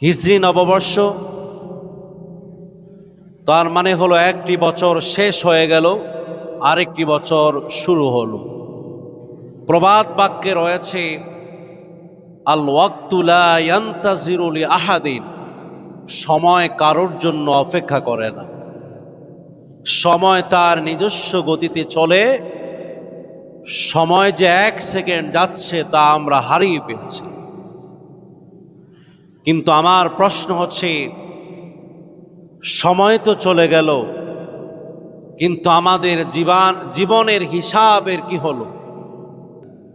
হিজরি নববর্ষ, তার মানে হলো একটি বছর শেষ হয়ে গেল, আরেকটি বছর শুরু হলো। প্রবাদ বাক্যে রয়েছে, আল ওয়াক্তু লা ইয়ান্তাজিরু লি আহাদিন, সময় কারোর জন্য অপেক্ষা করে না। সময় তার নিজস্ব গতিতে চলে। সময় যে 1 সেকেন্ড যাচ্ছে তা আমরা হারিয়ে ফেলছি। কিন্তু আমার প্রশ্ন হচ্ছে, সময় তো চলে গেল, কিন্তু আমাদের জীবনের হিসাবের কি হলো?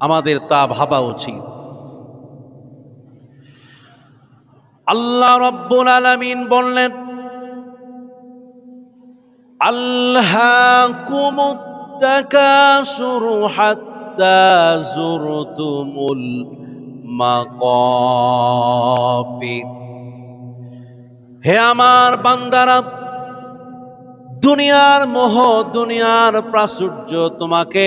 আমাদের তা ভাবা উচিত। আল্লাহ রাব্বুল আলামিন বললেন, আল্হাকুমুত তাকাসুরু হাত্তা যুরতুমুল মাকাবির। হে আমার বান্দারা, দুনিয়ার মোহ, দুনিয়ার প্রাচুর্য তোমাকে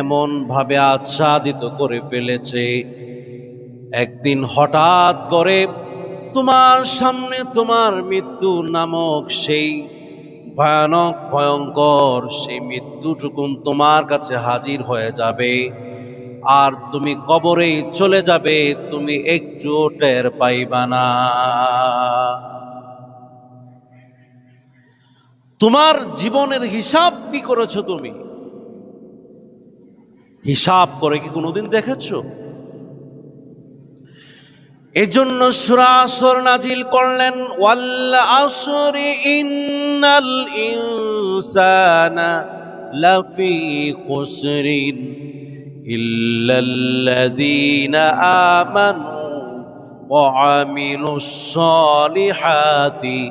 এমন ভাবে আচ্ছাদিত করে ফেলেছে, একদিন হঠাৎ করে তোমার সামনে তোমার মৃত্যু নামক সেই ভয়ানক ভয়ঙ্কর সেই মৃত্যুটুকুন তোমার কাছে হাজির হয়ে যাবে, আর তুমি কবরে চলে যাবে, তুমি একটু টের পাইবা না। তোমার জীবনের হিসাব কি করেছো? তুমি হিসাব করে কি কোনোদিন দেখেছো? এজন্য সূরা আসর নাজিল করলেন, ওয়াল আসরি ইন্নাল ইনসানা লাফি খুসরিন ইল্লাল্লাযীনা আমানু ওয়া আমিলুস সালিহাতি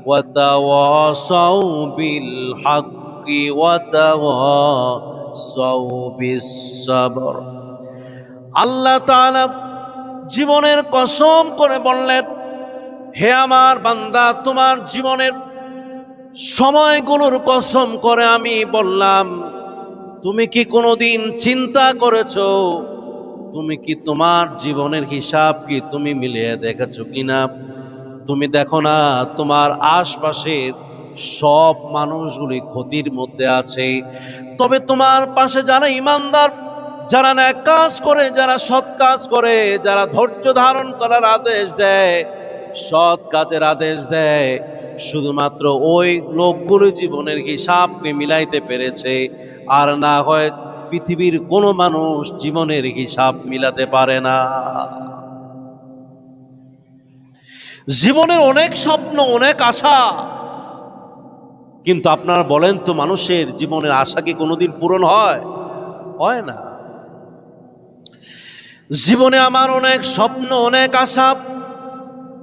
ওয়া তাওয়াসাউ বিল হাক্কি ওয়া তাওয়াসাউ বিস সাবর। আল্লাহ তাআলা জীবনের কসম করে বললেন, হে আমার বান্দা, তোমার জীবনের সময়গুলোর কসম করে আমি বললাম, তুমি কি কোনোদিন চিন্তা করেছো? তুমি কি তোমার জীবনের হিসাব কি তুমি মিলিয়ে দেখেছো কিনা? তুমি দেখো না, তোমার আশপাশের সব মানুষগুলি ক্ষতির মধ্যে আছে, তবে তোমার পাশে যারা ইমানদার, যারা নেক কাজ করে, যারা সৎ কাজ করে, যারা ধৈর্য ধারণ করার আদেশ দেয়, সৎ কাজের আদেশ দেয়, শুধুমাত্র ওই লোকগুলো জীবনের হিসাবকে মিলাইতে পেরেছে, আর না হয় পৃথিবীর কোনো মানুষ জীবনের হিসাব মিলাতে পারে না। জীবনের অনেক স্বপ্ন, অনেক আশা, কিন্তু আপনারা বলেন তো, মানুষের জীবনের আশা কি কোনোদিন পূরণ হয়? হয় না। জীবনে আমার অনেক স্বপ্ন, অনেক আশা,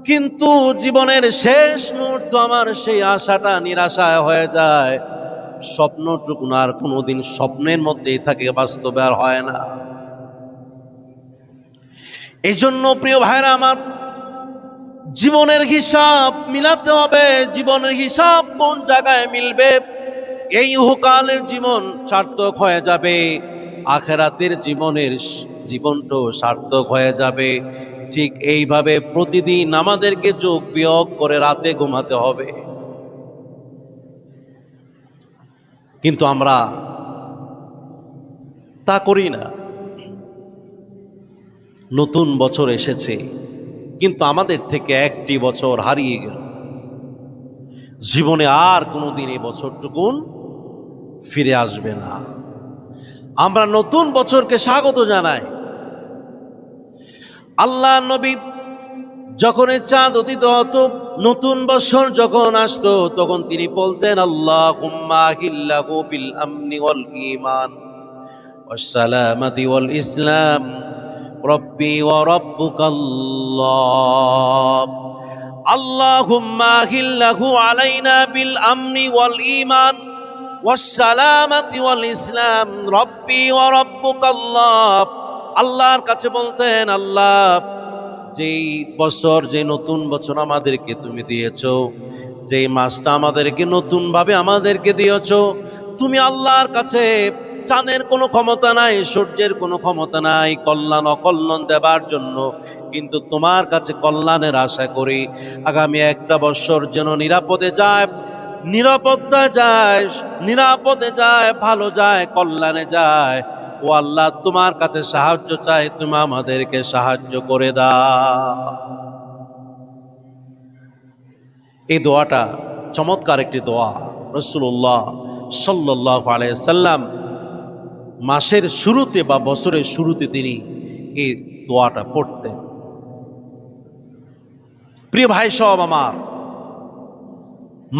কিন্তু জীবনের শেষ মুহূর্ত আমার সেই আশাটা নিরাশায় হয়ে যায়। স্বপ্নটুকু আর কোনোদিন স্বপ্নের মধ্যেই থাকে, বাস্তবে আর হয় না। এই জন্য প্রিয় ভাইরা আমার, জীবনের হিসাব মিলাতে হবে। জীবনের হিসাব কোন জায়গায় মিলবে, এই ইহকালের জীবন সার্থক হয়ে যাবে, আখিরাতের জীবনটাও সার্থক হয়ে যাবে। ঠিক এইভাবে প্রতিদিন আমাদেরকে যোগ বিয়োগ করে রাতে ঘুমাতে হবে। কিন্তু আমরা তা করি না। নতুন বছর এসেছে, কিন্তু আমাদের থেকে একটি বছর হারিয়ে গেল। জীবনে আর কোনোদিন এই বছরটুকুন ফিরে আসবে না। আমরা নতুন বছরকে স্বাগত জানাই। আল্লাহ নবী যখন চাঁদ উদিত হতো, নতুন বছর যখন আসতো, তখন তিনি বলতেন, আল্লাহুম্মা আহিল্লাহু বিল আমনি ওয়াল ঈমান ওয়াস সালামাতি ওয়াল ইসলাম রব্বি ওয়া রাব্বুকাল্লাহ। আল্লাহুম্মা আহিল্লাহু আলাইনা বিল আমনি ওয়াল ঈমান ওয়াস সালামাতি ওয়াল ইসলাম রব্বি ওয়া রাব্বুকাল্লাহ। আল্লাহর কাছে বলতেন, আল্লাহ, যেই বছর, যে নতুন বছর আমাদেরকে তুমি দিয়েছো, যেই মাসটা আমাদেরকে নতুন ভাবে আমাদেরকে দিয়েছো, তুমি আল্লাহর কাছে চাঁদের কোনো ক্ষমতা নাই, সূর্যের কোনো ক্ষমতা নাই কল্যাণ অকল্যাণ দেবার জন্য, কিন্তু তোমার কাছে কল্যাণের আশা করি। আগামী একটা বছর যেন নিরাপদে যায়, নিরাপত্তা যায়, নিরাপদে যায়, ভালো যায়, কল্যাণে যায়। ও আল্লাহ, তোমার কাছে সাহায্য চাই, তুমি আমাদেরকে সাহায্য করে দাও। এই দোয়াটা চমৎকার একটি দোয়া। রাসূলুল্লাহ সাল্লাল্লাহু আলাইহি সাল্লাম মাসের শুরুতে বা বছরের শুরুতে তিনি এই দোয়াটা পড়তেন। প্রিয় ভাই সব আমার,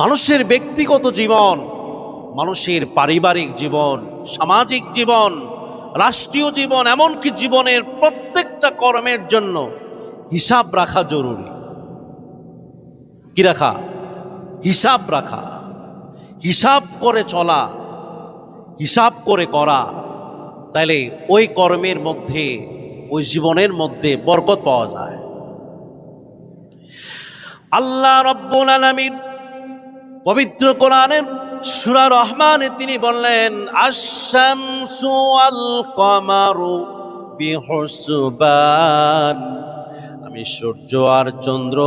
মানুষের ব্যক্তিগত জীবন, মানুষের পারিবারিক জীবন, সামাজিক জীবন, রাষ্ট্রীয় জীবন, এমনকি জীবনের প্রত্যেকটা কর্মের জন্য হিসাব রাখা জরুরি। কি রাখা? হিসাব রাখা, হিসাব করে চলা, হিসাব করে করা। তাইলে ওই কর্মের মধ্যে, ওই জীবনের মধ্যে বরকত পাওয়া যায়। আল্লাহ রাব্বুল আলামিন পবিত্র কোরআনের সূরা রহমানে তিনি বললেন, আশ-শামসু ওয়াল কমারু বিহুসবান, আমি সূর্য আর চন্দ্র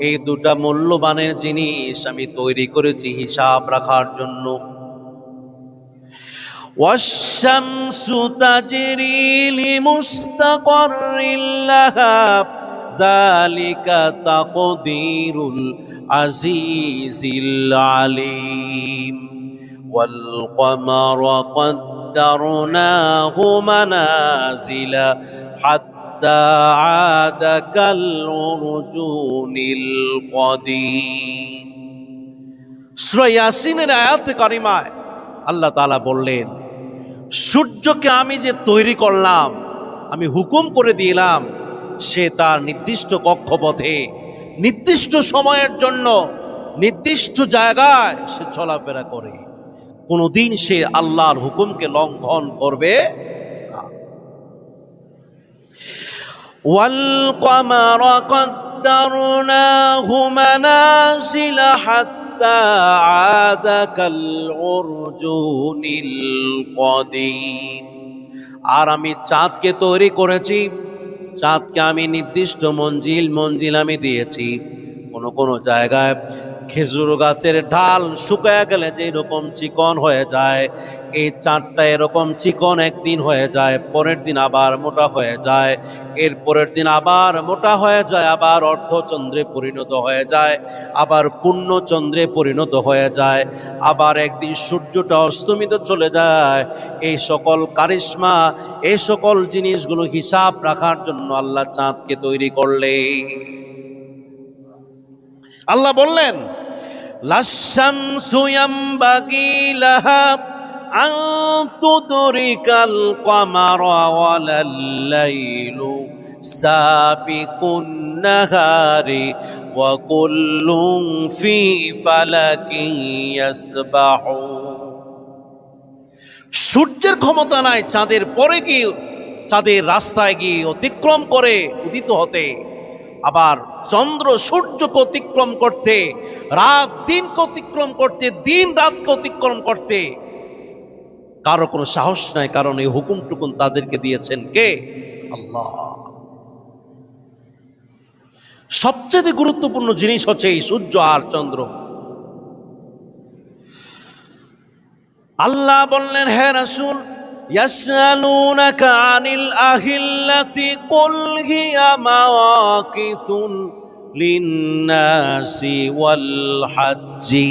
এই দুটা মূল্যবানের জিনিস আমি তৈরি করেছি হিসাব রাখার জন্য। ওয়াশ-শামসু তাজরি লিমুস্তাকাররিন লাহা যালিকা তাকদীরুল আজিজিল আলীম ওয়াল কমারা কদ্দারনাহু মানাজিলা হাত্তা আদা কাল উরজুনিল কদিম। সূরা ইয়াসিনের আয়াতে কারিমায় আল্লাহ তাআলা বললেন, সূর্যকে আমি যে তৈরি করলাম, আমি হুকুম করে দিলাম, সে তার নির্দিষ্ট কক্ষপথে নির্দিষ্ট সময়ের জন্য নির্দিষ্ট জায়গায় সে চলাফেরা করে। কোনোদিন সে আল্লাহর হুকুমকে লঙ্ঘন করবে না। ওয়াল কমারা কদ্দারনাহু মানাজিলা হাত্তা আদা কাল উরজুনিল কদিম, আর আমি চাঁদকে তৈরি করেছি, চাঁদকে আমি নির্দিষ্ট মঞ্জিল আমি দিয়েছি। কোন জায়গায় খেজুর গাছের ডাল শুকায় গেলে যে এরকম চিকন হয়ে যায়, এই চাঁদটা এরকম চিকন একদিন হয়ে যায়, পরের দিন আবার মোটা হয়ে যায়, এর পরের দিন আবার মোটা হয়ে যায়, আবার অর্ধচন্দ্রে পরিণত হয়ে যায়, আবার পূর্ণ চন্দ্রে পরিণত হয়ে যায়, আবার একদিন সূর্যটা অস্তমিত চলে যায়। এই সকল কারিশমা, এই সকল জিনিসগুলো হিসাব রাখার জন্য আল্লাহ চাঁদকে তৈরি করলেন। আল্লাহ বললেন, লাশ-শামসু ইয়ামবাগি লাহা আন তুদরিকাল কমারা ওয়ালাল লাইলু সাবিকুন নাহারি ওয়া কুল্লুন ফি ফালাকিন ইয়াসবাহুন। সূর্যের ক্ষমতা নাই চাঁদের পরে গিয়ে, চাঁদের রাস্তায় গিয়ে অতিক্রম করে উদিত হতে, আবার চন্দ্র সূর্যকে অতিক্রম করতে, রাত দিনকে অতিক্রম করতে, দিন রাতকে অতিক্রম করতে কারো কোনো সাহস নাই, কারণ এই হুকুমটুকুন তাদেরকে দিয়েছেন কে? আল্লাহ। সবচেয়ে গুরুত্বপূর্ণ জিনিস হচ্ছে এই সূর্য আর চন্দ্র। আল্লাহ বললেন, হে রাসূল, ইয়াসআলুনাকা আনিল আহিল্লাতি কুল হিয়া মাওয়াকিতুন লিন্নাসি ওয়াল হাজ্জি।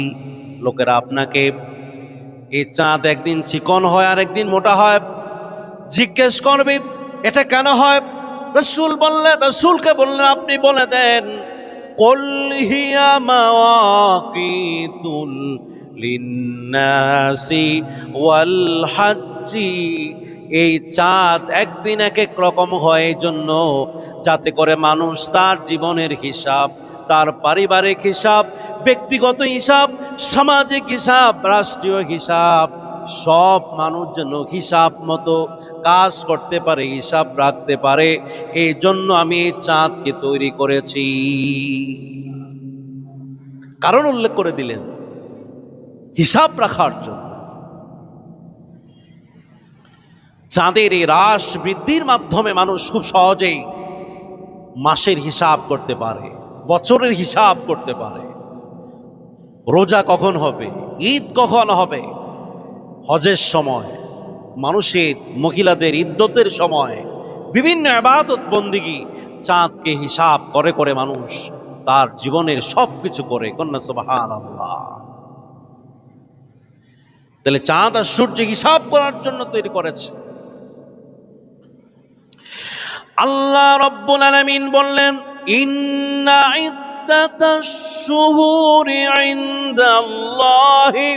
লোকেরা আপনাকে এই চাঁদ একদিন চিকন হয় আর একদিন মোটা হয় জিজ্ঞেস করবে, এটা কেন হয়? রাসূলকে বললেন, আপনি বলে দেন, কুল হিয়া মাওয়াকিতুল লিন্নাসি ওয়াল হাজ্জি। এই চাঁদ একদিন এক এক রকম হয় এই জন্য, যাতে করে মানুষ তার জীবনের হিসাব, তার পারিবারিক হিসাব, ব্যক্তিগত হিসাব, সামাজিক হিসাব, রাষ্ট্রীয় হিসাব, সব মানুষ যেন হিসাব মতো কাজ করতে পারে, হিসাব রাখতে পারে। এই জন্য আমি এই চাঁদকে তৈরি করেছি। কারণ উল্লেখ করে দিলেন, হিসাব রাখার জন্য। চাঁদের এই হ্রাস বৃদ্ধির মাধ্যমে মানুষ খুব সহজেই মাসের হিসাব করতে পারে, বছরের হিসাব করতে পারে, রোজা কখন হবে, ঈদ কখন হবে, হজের সময়, মানুষের মহিলাদের ইদ্যতের সময়, বিভিন্ন ইবাদত বন্দিগি চাঁদকে হিসাব করে করে মানুষ তার জীবনের সব কিছু করে। কন্যা সুবহানাল্লাহ। তাহলে চাঁদ আর সূর্য হিসাব করার জন্য তৈরি করেছে। আল্লাহ রাব্বুল আলামিন বললেন, ইন্না ইদ্দাতাশ শুহুরি ইনদাল্লাহি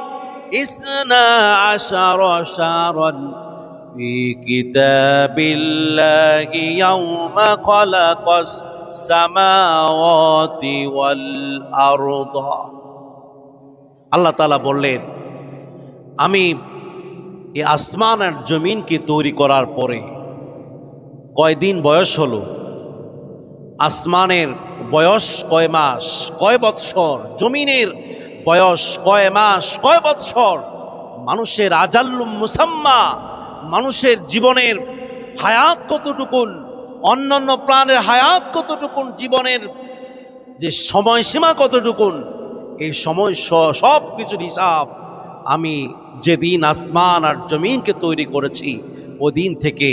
ইসনা আশারা শাহরান ফি কিতাবিল্লাহি ইয়াওমা খালাকাস সামাওয়াতি ওয়াল আরদা। আল্লাহ তাআলা বললেন, আমি এই আসমান আর জমিনকে তৈরি করার পরে কয়দিন বয়স হলো, আসমানের বয়স কয় মাস কয় বৎসর, জমিনের বয়স কয় মাস কয় বৎসর, মানুষের আজাল্লুম মুসাম্মা, মানুষের জীবনের হায়াত কতটুকুন, অন্যান্য প্রাণের হায়াত কতটুকুন, জীবনের যে সময়সীমা কতটুকুন, এই সময় সব কিছুর হিসাব আমি যেদিন আসমান আর জমিনকে তৈরি করেছি ওই দিন থেকে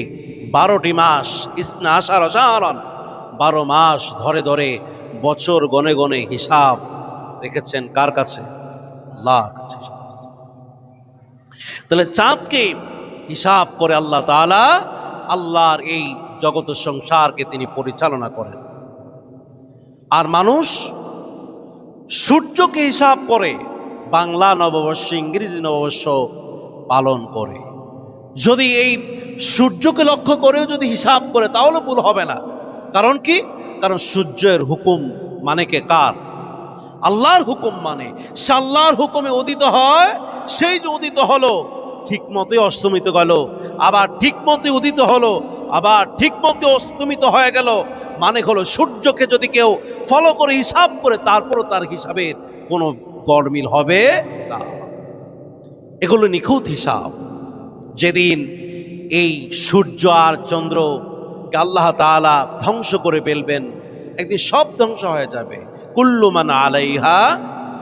12টি মাস, ইসনা আশারা শাহরান, 12 মাস ধরে ধরে বছর গনে গনে হিসাব রেখেছেন কার কাছে? আল্লাহর কাছে। তাহলে চাঁদকে হিসাব করে আল্লাহ তাআলা আল্লাহর এই জগৎ সংসারকে তিনি পরিচালনা করেন। আর মানুষ সূর্যকে হিসাব করে বাংলা নববর্ষ, ইংরেজি নববর্ষ পালন করে। যদি এই সূর্যকে লক্ষ্য করেও যদি হিসাব করে তাহলে ভুল হবে না। কারণ কি? কারণ সূর্যের হুকুম মানে কে? কার? আল্লাহর হুকুম মানে। সে আল্লাহর হুকুমে উদিত হয়, সেই যে উদিত হলো ঠিক মতোই অস্তমিত গেল, আবার ঠিক মতোই উদিত হলো, আবার ঠিক মতো অস্তমিত হয়ে গেল। মানে হলো সূর্যকে যদি কেউ ফলো করে হিসাব করে তারপরও তার হিসাবের কোনো গড়মিল হবে না। এগুলো নিখুঁত হিসাব। যেদিন এই সূর্য আর চন্দ্রকে আল্লাহ তাআলা ধ্বংস করে ফেলবেন, একদিন সব ধ্বংস হয়ে যাবে। কুল্লু মান আলাইহা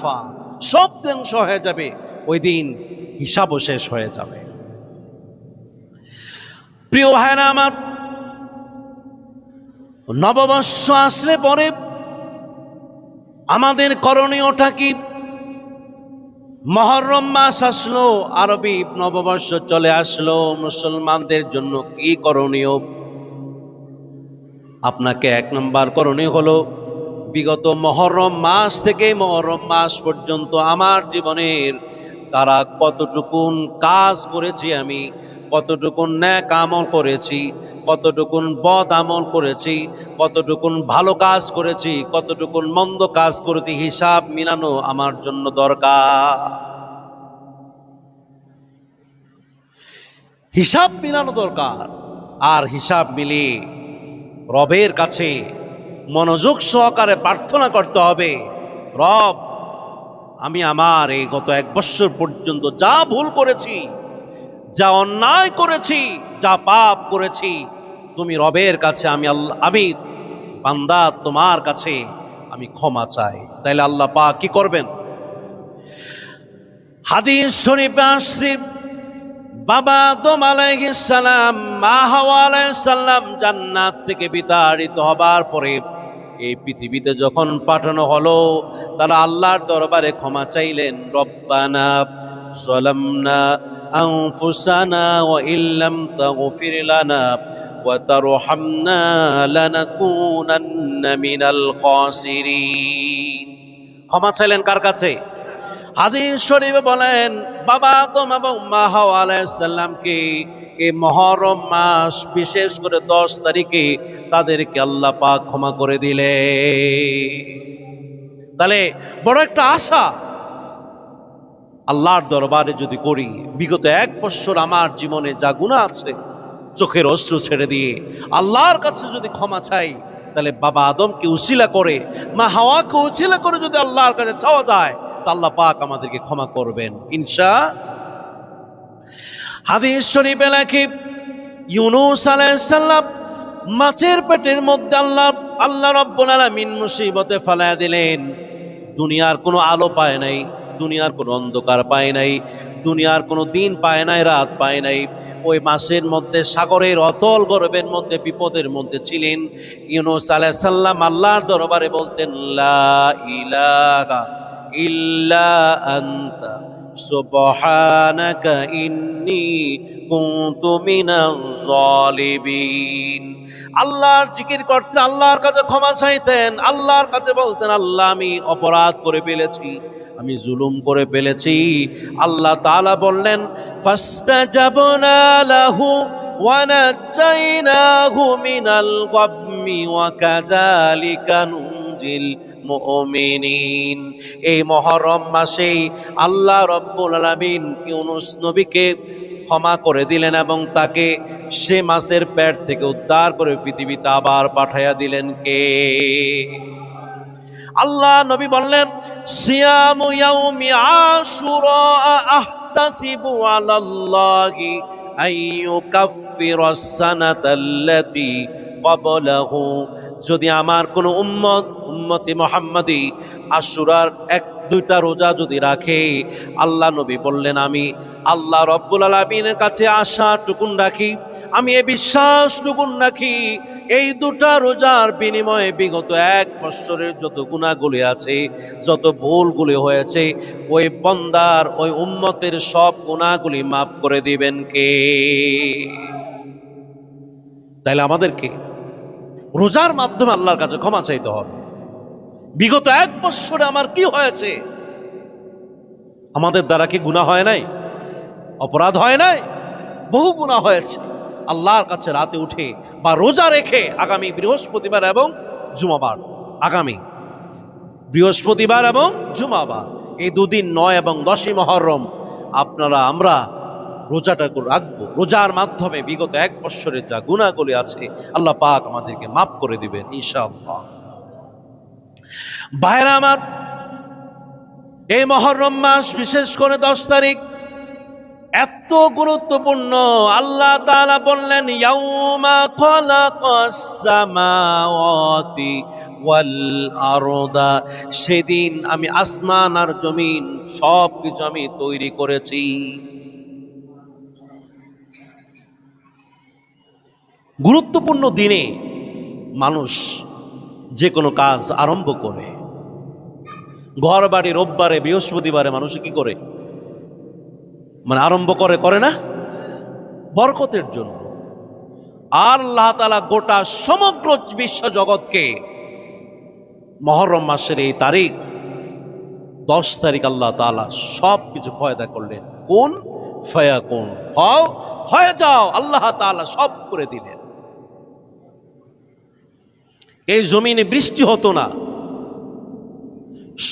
ফান, সব ধ্বংস হয়ে যাবে, ওই দিন হিসাবও শেষ হয়ে যাবে। প্রিয় ভাইরা আমার, নববর্ষ আসলে পরে আমাদের করণীয়টা কি? মুহররম মাস আসলো, আরবি নববর্ষ চলে আসলো, মুসলমানদের জন্য কি করণীয়? আপনাকে 1 নম্বর করণীয় হলো, বিগত মুহররম মাস থেকে মুহররম মাস পর্যন্ত আমার জীবনের তারা কতটুকুন কাজ করেছি, আমি কতটুকুন নেক আমল করেছি, কতটুকুন বদ আমল করেছি, কতটুকুন ভালো কাজ করেছি, কতটুকুন মন্দ কাজ করেছি, হিসাব মিলানো আমার জন্য দরকার। হিসাব মিলানো দরকার। আর হিসাব মিলিয়ে রবের কাছে মনোযোগ সহকারে প্রার্থনা করতে হবে, রব, আমি আমার এই গত 1 বছর পর্যন্ত যা ভুল করেছি, যা অন্যায় করেছি, যা পাপ করেছি, তুমি রবের কাছে আমি বান্দা তোমার কাছে আমি ক্ষমা চাই। তাইলে আল্লাহ পাক কি করবেন? হাদিস শরীফে আসছে, বাবা আদম আলাইহিস সালাম, মা হাওয়া আলাইহিস সালাম জান্নাত থেকে বিতাড়িত হবার পরে এই পৃথিবীতে যখন পাঠানো হলো, তারা আল্লাহর দরবারে ক্ষমা চাইলেন। রব্বানা যালামনা আনফুসানা ওয়া ইল্লাম তাগফির লানা ওয়া তারহামনা লানাকুনান্না মিনাল খাসিরিন। ক্ষমা চাইলেন কার কাছে? হাদিস শরীফে বলেন, বাবা আদম এবং মা হাওয়া আলাইহিস সালামকে এই মুহররম মাস, বিশেষ করে 10 তারিখে তাদেরকে আল্লাহ পাক ক্ষমা করে দিলে। তাহলে বড় একটা আশা আল্লাহর দরবারে যদি করি, বিগত 1 বছর আমার জীবনে যা গুনাহ আছে, চোখের অশ্রু ছেড়ে দিয়ে আল্লাহর কাছে যদি ক্ষমা চাই, তাহলে বাবা আদমকে উসিলা করে, মা হাওয়াকে উসিলা করে যদি আল্লাহর কাছে চাওয়া যায়, তা আল্লাহ পাক আমাদেরকে ক্ষমা করবেন ইনশাআল্লাহ। হাদিস শরীফে লেখে, ইউনূস আলাইহিস সালাম মাছের পেটের মধ্যে আল্লাহ রাব্বুল আলামিন মুসিবতে ফেলায়া দিলেন। দুনিয়ার কোনো আলো পায় নাই, দুনিয়ার কোনো অন্ধকার পায় নাই, দুনিয়ার কোনো দিন পায় নাই, রাত পায় নাই। ওই মাসের মধ্যে সাগরের অতল গর্ভের মধ্যে বিপদের মধ্যে ছিলেন। ইউনূস আলাইহিস সালাম আল্লাহর দরবারে বলতেন, লা ইলাহা ইল্লা আনতা সুবহানাকা ইন্নী কুনতু মিনাজ জালিমিন। আল্লাহর জিকির করতেন, আল্লাহর কাছে ক্ষমা চাইতেন, আল্লাহর কাছে বলতেন, আল্লাহ আমি অপরাধ করে ফেলেছি, আমি জুলুম করে ফেলেছি। আল্লাহ তাআলা বললেন, ফাস্তাজাবনা লাহু ওয়া নাজাইনাহু মিনাল গাম্মি ওয়া কাযালিকা নুনজিল মুমিনিন। এই মুহররম মাসেই আল্লাহ রাব্বুল আলামিন ইউনূস নবীকে ক্ষমা করে দিলেন এবং তাকে সে মাছের পেট থেকে উদ্ধার করে পৃথিবীতে আবার পাঠাইয়া দিলেন কে? আল্লাহ নবী বললেন, সিয়ামু ইয়াউমি আশুরা আহতাসিবু আলাল্লাহি আইয়ুকাফফিরাস সানাতাল্লাতী ক্বাবলাহু। যদি আমার কোনো উম্মতি মুহাম্মাদি আশুরার 1-2টা রোজা যদি রাখে, আল্লাহ নবী বললেন, আমি আল্লাহ রব্বুল আলামিনের কাছে আশাটুকুন রাখি, আমি এই বিশ্বাসটুকুন রাখি, এই 2টা রোজার বিনিময়ে বিগত 1 বছরের যত গুনাহগুলি আছে, যত ভুলগুলি হয়েছে, ওই বান্দার ওই উম্মতের সব গুনাহগুলি মাফ করে দিবেন কে? তাইলে আমাদেরকে রোজার মাধ্যমে আল্লাহর কাছে ক্ষমা চাইতে হবে। বিগত 1 বছরে আমার কি হয়েছে? আমাদের দ্বারা কি গুনাহ হয় নাই? অপরাধ হয় নাই? বহু গুনাহ হয়েছে। আল্লাহর কাছে রাতে উঠে বা রোজা রেখে আগামী বৃহস্পতিবার এবং জুমাবার, আগামী বৃহস্পতিবার এবং জুমাবার, এই 2 দিন 9 এবং 10ই মুহররম আমরা রোজাটা রাখবো। রোজার মাধ্যমে বিগত 1 বছরের যা গুনাহগুলি আছে আল্লাহ পাক আমাদেরকে মাফ করে দিবেন ইনশাআল্লাহ। ভাইরা আমার, এই মুহররম মাস বিশেষ করে 10 তারিখ এত গুরুত্বপূর্ণ। আল্লাহ তাআলা বললেন, ইয়াউমা খালাকাস সামাওয়াতি ওয়াল আরদা, সেদিন আমি আসমান আর জমিন সব কিছু আমি তৈরি করেছি। গুরুত্বপূর্ণ দিনে মানুষ যে কোনো কাজ আরম্ভ করে। ঘর বাড়ি রোববারে বৃহস্পতিবারে মানুষ কি করে? আরম্ভ করে না? বরকতের জন্য। আল্লাহ তাআলা গোটা সমগ্র বিশ্ব জগৎকে মুহররম মাসের এই তারিখ 10 তারিখ আল্লাহ তাআলা সব কিছু ফয়দা করলেন। কোন ফায়াকুন, হও হয়ে যাও, আল্লাহ তাআলা সব করে দিলেন। এই জমিনে বৃষ্টি হতো না,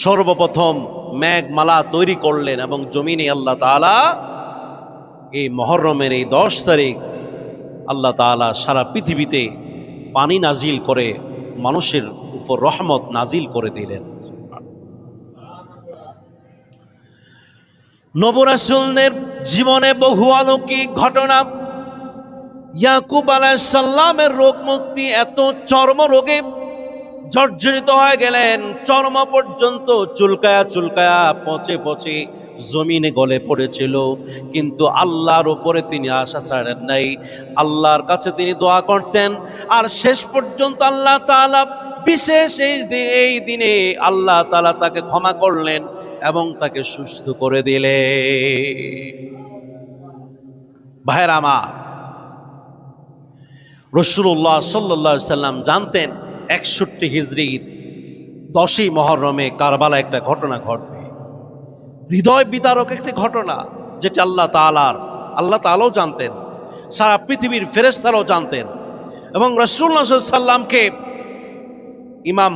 সর্বপ্রথম মেঘমালা তৈরি করলেন এবং জমিনে আল্লাহ তাআলা এই মুহররমের এই 10 তারিখ আল্লাহ তাআলা সারা পৃথিবীতে পানি নাজিল করে মানুষের উপর রহমত নাজিল করে দিলেন। নবী রাসূলদের জীবনে বহু অলৌকিক ঘটনা। ইয়াকুব আলাইহিস সালামের রোগ মুক্তি, এত চর্ম রোগে জর্জরিত হয়ে গেলেন, চর্ম পর্যন্ত চুলকায়া পচে পচে জমিনে গলে পড়েছিল, কিন্তু আল্লাহর উপরে তিনি আশা ছাড়েন নাই। আল্লাহর কাছে তিনি দোয়া করতেন, আর শেষ পর্যন্ত আল্লাহ তাআলা বিশেষ এই দিনে আল্লাহ তাআলা তাকে ক্ষমা করলেন এবং তাকে সুস্থ করে দিলেন। ভাইরা আমার, রাসূলুল্লাহ সাল্লাল্লাহু আলাইহি সাল্লাম জানতেন 61 হিজরির 10ই মুহররমে কারবালা একটা ঘটনা ঘটবে, হৃদয় বিদারক একটি ঘটনা, যেটা আল্লাহ তাআলাও জানতেন, সারা পৃথিবীর ফেরেশতারাও জানতেন। এবং রাসূলুল্লাহ সাল্লাল্লাহু আলাইহি সাল্লামকে ইমাম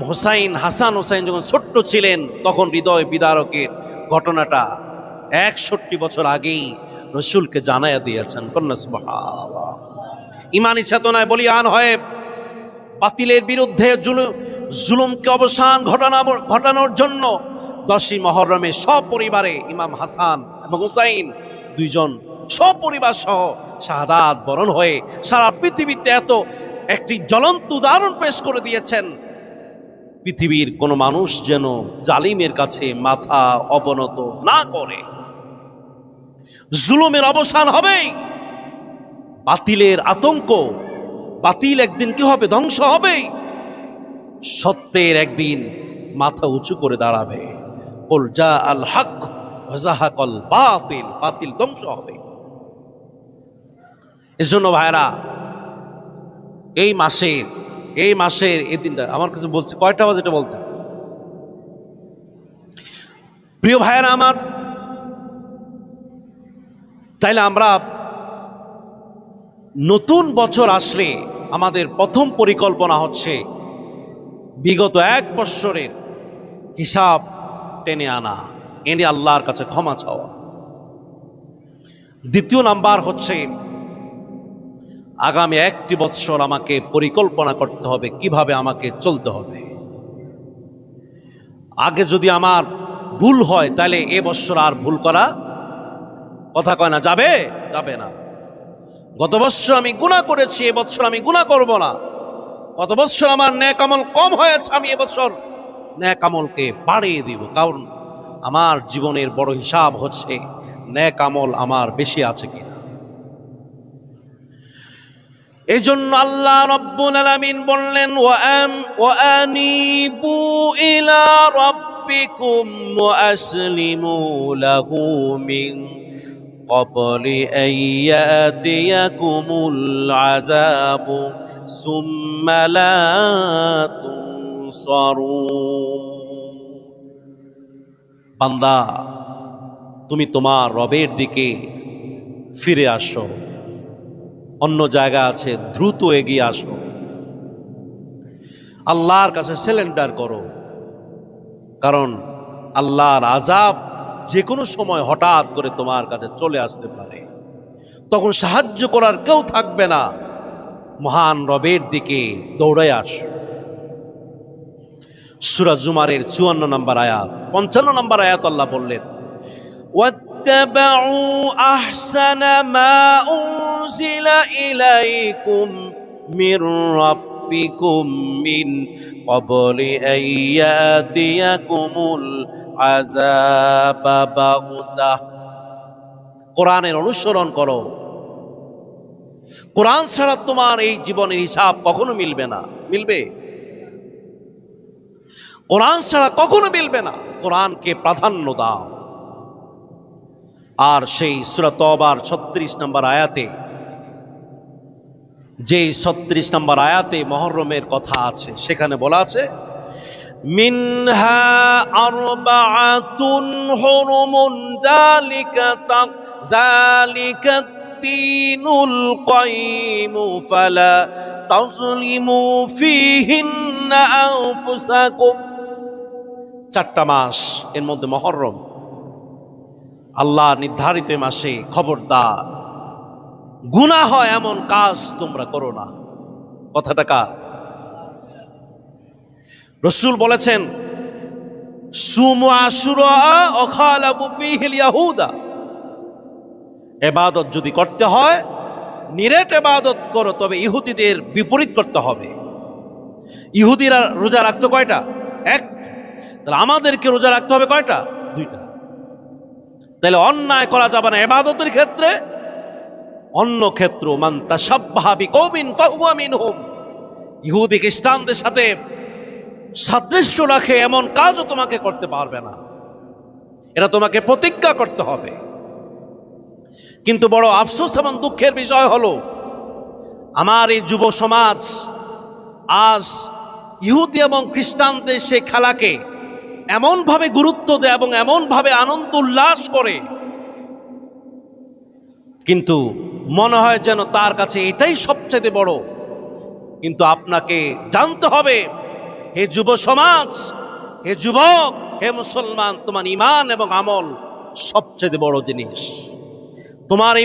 হাসান হুসাইন যখন ছোট্ট ছিলেন, তখন হৃদয় বিদারকের ঘটনাটা 61 বছর আগেই রাসূলকে জানায়া দিয়েছেন। কন্যা সুবহানাল্লাহ। ইমানি চেতনায় বলিয়ান হয়ে বাতিলের বিরুদ্ধে জুলুমকে অবসান ঘটানোর জন্য 10ই মুহররমে সপরিবারে ইমাম হাসান এবং হুসাইন 2জন সপরিবার সহ শাহাদাত বরণ হয়ে সারা পৃথিবীতে এত একটি জ্বলন্ত উদাহরণ পেশ করে দিয়েছেন, পৃথিবীর কোনো মানুষ যেন জালিমের কাছে মাথা অবনত না করে। জুলুমের অবসান হবেই, বাতিলের আতঙ্ক, বাতিল একদিন কি হবে? ধ্বংস হবেই। সত্যের একদিন মাথা উঁচু করে দাঁড়াবে। কুল জা আল হক ওয়া যাহাকাল বাতিল, বাতিল ধ্বংস হবে। এজন্য ভাইরা, এই মাসের এই দিনটা আমার কাছে বলছে কয়টা বাজে এটা বলতে। প্রিয় ভাইরা আমার, তাইলে আমরা নতুন বছর আসলে আমাদের প্রথম পরিকল্পনা হচ্ছে বিগত এক বৎসরের হিসাব টেনে আনা, এনে আল্লাহর কাছে ক্ষমা চাওয়া। দ্বিতীয় নাম্বার হচ্ছে আগামী একটি বৎসর আমাকে পরিকল্পনা করতে হবে কিভাবে আমাকে চলতে হবে। আগে যদি আমার ভুল হয় তাহলে এ বৎসর আর ভুল করা কথা কয় না, যাবে না। গত বৎসর আমি গুনাহ করেছি, এ বৎসর আমি গুনাহ করব না। গত বৎসর আমার নেক আমল কম হয়েছে, আমি এ বৎসর নেক আমলকে বাড়িয়ে দিব, কারণ আমার জীবনের বড় হিসাব হচ্ছে নেক আমল আমার বেশি আছে কিনা। এই জন্য আল্লাহ রাব্বুল আলামিন বললেন, ওয়া আনিবু ইলা রাব্বিকুম ওয়া আসলিমু লাহু মিন ক্বাবলি আন ইয়াতিয়াকুমুল আযাবু সুম্মা লা তুনসারুন। বান্দা, তুমি তোমার রবের দিকে ফিরে আসো। অন্য জায়গা আছে, দ্রুত এগিয়ে আসো, আল্লাহর কাছে সারেন্ডার করো। কারণ আল্লাহর আযাব যে কোনো সময় হঠাৎ করে তোমার কাছে চলে আসতে পারে, তখন সাহায্য করার কেউ থাকবে না। মহান রবের দিকে দৌড়ে আসো। সূরা জুমারের 54 নম্বর আয়াত, 55 নম্বর আয়াত আল্লাহ বললেন, واتبعوا أحسن ما أنزل إليكم من ربكم من قبل أن يأتيكم العذاب بغتة। কোরআনের অনুসরণ করো। কোরআন ছাড়া তোমার এই জীবনের হিসাব কখনো মিলবে না। মিলবে? কোরআন ছাড়া কখনো মিলবে না। কোরআনকে প্রাধান্য দাও। আর সেই সূরা তওবার 36 নম্বর আয়াতে, যে 36 নম্বর আয়াতে মুহররমের কথা আছে, সেখানে বলা আছে, মিনহা আরবাআতুন হুরুমুন যালিকা তিনুল কাইয়িম ফালা তাযলিমু ফীহিন্না আনফুসাকুম। 4টা মাস, এর মধ্যে মুহররম, আল্লাহ নির্ধারিত মাসে খবরদার গুনাহ হয় এমন কাজ তোমরা করো না। কথাটা কার? রাসূল বলেছেন, সুমু আশুরা ওয়া খালাফু ফীহিল ইয়াহুদা। ইবাদত যদি করতে হয় নিরেট ইবাদত করো, তবে ইহুদিদের বিপরীত করতে হবে। ইহুদিরা রোজা রাখতো কয়টা? এক। তাহলে আমাদেরকে রোজা রাখতে হবে কয়টা? 2টা। তাহলে অন্যায় করা যাবে না ইবাদতের ক্ষেত্রে। অন্য ক্ষেত্র, মান তাশাব্বাহা বিকওমিন ফাহুয়া মিনহুম। ইহুদি খ্রিস্টানদের সাথে সাদৃশ্য রাখে এমন কাজও তোমাকে করতে পারবে না। এটা তোমাকে প্রতিজ্ঞা করতে হবে। কিন্তু বড় আফসোস এবং দুঃখের বিষয় হলো, আমার এই যুব সমাজ আজ ইহুদি এবং খ্রিস্টানদের সেই খেলাকে এমনভাবে গুরুত্ব দেয় এবং এমনভাবে আনন্দ উল্লাস করে, কিন্তু মনে হয় যেন তার কাছে এটাই সবচেয়ে বড়। কিন্তু আপনাকে জানতে হবে, হে যুব সমাজ, হে যুবক, হে মুসলমান, তোমার ঈমান এবং আমল সবচেয়ে বড় জিনিস। তোমার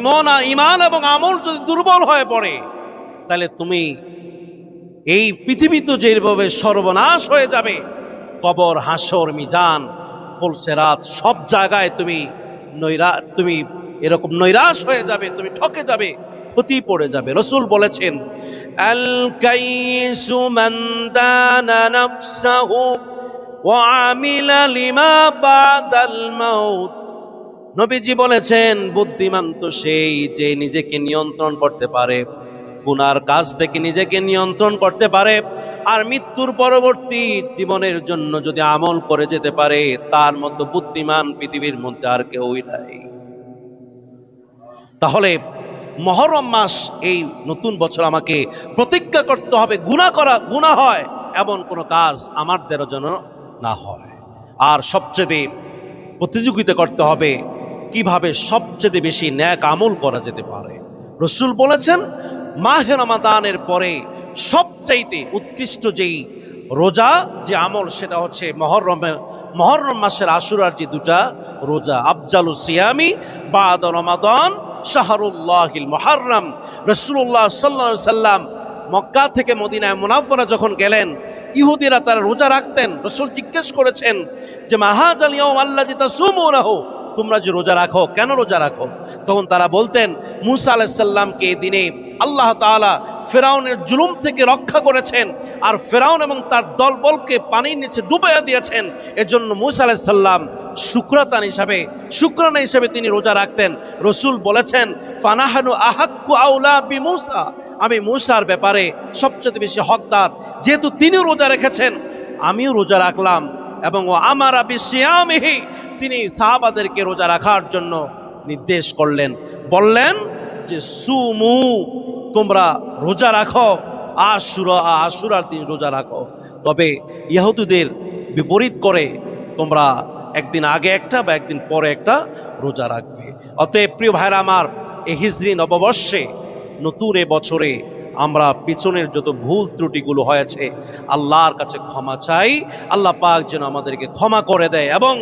ঈমান এবং আমল যদি দুর্বল হয়ে পড়ে, তাহলে তুমি এই পৃথিবীতে যেভাবে সর্বনাশ হয়ে যাবে, কবর, হাসর, মিজান, ফুলসেরাত, সব জায়গায় তুমি এরকম নৈরাশ হয়ে যাবে, তুমি ঠকে যাবে, ক্ষতি পড়ে যাবে। রাসূল বলেছেন, আল কাইসু মান দানা নাফসাহু ওয়া আমিলা লিমা বাদাল মাউত। নবীজি বলেছেন, বুদ্ধিমান তো সেই যে নিজেকে নিয়ন্ত্রণ করতে পারে, গুনার কাজ থেকে নিজেকে নিয়ন্ত্রণ করতে পারে, আর মৃত্যুর পরবর্তী জীবনের জন্য যদি আমল করে যেতে পারে, তার মতো বুদ্ধিমান পৃথিবীর মধ্যে আর কেউই নাই। তাহলে মুহররম মাস, এই নতুন বছর আমাকে প্রতিজ্ঞা করতে হবে, গুনাহ হয় এমন কোনো কাজ আমাদের যেন না হয়। আর সবচেয়ে প্রতিযোগিতা করতে হবে কিভাবে সবচেয়ে বেশি নেক আমল করা যেতে পারে। রাসূল বলেছেন, মাহে রমাদানের পরে সবচাইতে উৎকৃষ্ট যেই রোজা, যে আমল, সেটা হচ্ছে মুহররম মাসের আশুরার যে দুটা রোজা, আফজালুস সিয়ামি বা'দা রমাদান শাহরুল্লাহিল মুহাররম। রাসূলুল্লাহ সাল্লাল্লাহু আলাইহি সাল্লাম মক্কা থেকে মদিনায় মুনাফফরা যখন গেলেন, ইহুদিরা তারা রোজা রাখতেন। রাসূল জিজ্ঞেস করেছেন যে, মা হাযাল ইয়াউম আল্লাযী তাসুমুনাহু, তোমরা যে রোজা রাখো, কেন রোজা রাখো? তখন তারা বলতেন, মূসা আলাইহিস সালামকে এই দিনে আল্লাহ তাআলা ফিরআউনের জুলুম থেকে রক্ষা করেছেন, আর ফিরআউন এবং তার দলবলকে পানির নিচে ডুবাইয়া দিয়েছেন। এজন্য মূসা আলাইহিস সালাম শুকরানা হিসাবে তিনি রোজা রাখতেন। রাসূল বলেছেন, ফানাহানু আহাক্কু আউলা বিমূসা, আমি মূসার ব্যাপারে সবচেয়ে বেশি হকদার, যেহেতু তিনি রোজা রেখেছেন আমিও রোজা রাখলাম। এবং ও আমারা বিসিয়ামিহি, তিনি সাহাবাদেরকে রোজা রাখার জন্য নির্দেশ করলেন, বললেন যে সুমু, তোমরা রোজা রাখো, আশুরার দিন রোজা রাখো। তবে ইহুদিদের বিপরীত করে তোমরা একদিন আগে একটা বা একদিন পরে একটা রোজা রাখবে। অতএব প্রিয় ভাইরা আমার, এই হিজরি নববর্ষে, নতুন এ বছরে আমরা পিছনের যত ভুল ত্রুটিগুলো হয়েছে আল্লাহর কাছে ক্ষমা চাই। আল্লাহ পাক যেন আমাদেরকে ক্ষমা করে দেয় এবং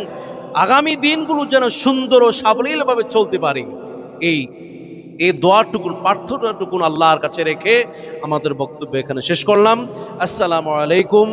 আগামী দিনগুলো যেন সুন্দর ও সাবলীলভাবে চলতে পারে, এই দোয়াটুকুন, প্রার্থনাটুকুন আল্লাহর কাছে রেখে আমাদের বক্তব্য এখানে শেষ করলাম। আসসালামু আলাইকুম।